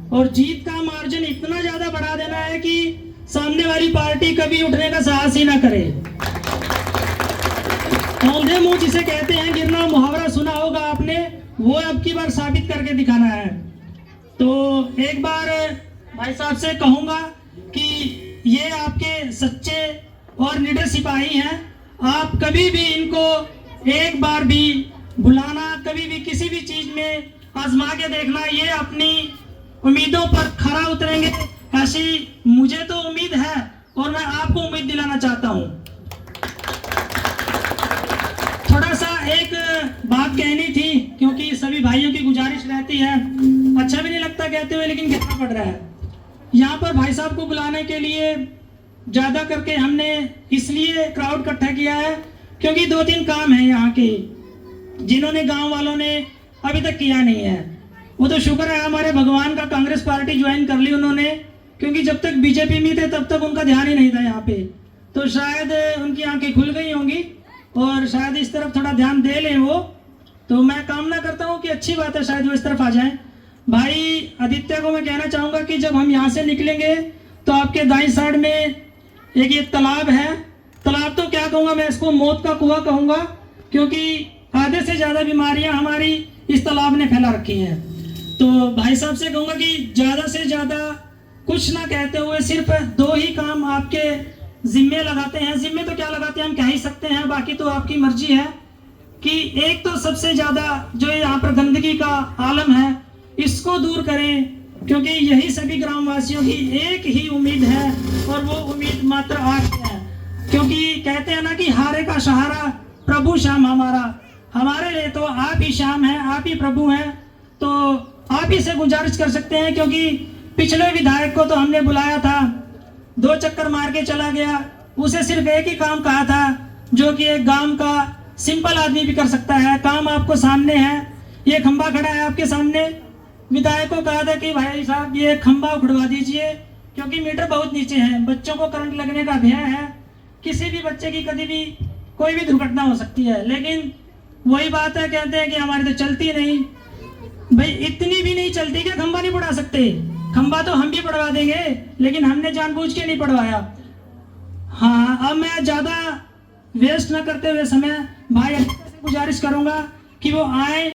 और जीत का मार्जिन इतना ज्यादा बढ़ा देना है कि सामने वाली पार्टी कभी उठने का साहस ही ना करे। औंधे मुंह जिसे कहते हैं, गिरना मुहावरा सुना होगा आपने, वो अब की बार साबित करके दिखाना है। तो एक बार भाई साहब से कहूंगा कि ये आपके सच्चे और निडर सिपाही हैं। आप कभी भी इनको एक बार भी बुलाना, कभी भी किसी भी चीज में आजमा के देखना, ये अपनी उम्मीदों पर खरा उतरेंगे ऐसी मुझे तो उम्मीद है और मैं आपको उम्मीद दिलाना चाहता हूं। थोड़ा सा एक बात कहनी थी, क्योंकि सभी भाइयों की गुजारिश रहती है, अच्छा भी नहीं लगता कहते हुए लेकिन कहना पड़ रहा है। यहाँ पर भाई साहब को बुलाने के लिए ज्यादा करके हमने इसलिए क्राउड इकट्ठा किया है क्योंकि 2-3 काम है यहाँ के जिन्होंने गांव वालों ने अभी तक किया नहीं है। वो तो शुक्र है हमारे भगवान का, कांग्रेस पार्टी ज्वाइन कर ली उन्होंने, क्योंकि जब तक बीजेपी में थे तब तक उनका ध्यान ही नहीं था यहाँ पे। तो शायद उनकी आंखें खुल गई होंगी और शायद इस तरफ थोड़ा ध्यान दे लें वो। तो मैं कामना करता हूँ कि अच्छी बात है, शायद वो इस तरफ आ जाएं। भाई आदित्य को मैं कहना चाहूँगा कि जब हम यहाँ से निकलेंगे तो आपके दाईं साइड में एक ये तालाब है। तालाब तो क्या कहूँगा मैं, इसको मौत का कुआं कहूँगा, क्योंकि आधे से ज़्यादा बीमारियाँ हमारी इस तालाब ने फैला रखी हैं। तो भाई साहब से कहूँगा कि ज़्यादा से ज़्यादा कुछ ना कहते हुए सिर्फ 2 ही काम आपके जिम्मे लगाते हैं। जिम्मे तो क्या लगाते हैं हम कह ही सकते हैं, बाकी तो आपकी मर्जी है। कि एक तो सबसे ज़्यादा जो यहाँ पर गंदगी का आलम है इसको दूर करें, क्योंकि यही सभी ग्रामवासियों की एक ही उम्मीद है और वो उम्मीद मात्र आपकी है। क्योंकि कहते हैं ना कि हारे का सहारा प्रभु श्याम हमारा, हमारे लिए तो आप ही श्याम हैं, आप ही प्रभु हैं। तो आप ही से गुजारिश कर सकते हैं, क्योंकि पिछले विधायक को तो हमने बुलाया था, 2 चक्कर मार के चला गया, उसे सिर्फ एक ही काम कहा था जो कि एक गांव का सिंपल आदमी भी कर सकता है। काम आपको सामने है, ये खंबा खड़ा है आपके सामने। विधायक को कहा था कि भाई साहब ये खंबा उखड़वा दीजिए, क्योंकि मीटर बहुत नीचे है, बच्चों को करंट लगने का भय है, किसी भी बच्चे की कभी भी कोई भी दुर्घटना हो सकती है। लेकिन वही बात है, कहते हैं कि हमारी तो चलती नहीं। भाई इतनी भी नहीं चलती कि खंबा नहीं पढ़ा सकते, खंबा तो हम भी पढ़वा देंगे, लेकिन हमने जानबूझ के नहीं पढ़वाया। हाँ, अब मैं ज्यादा वेस्ट ना करते हुए समय भाई से गुजारिश करूंगा कि वो आए।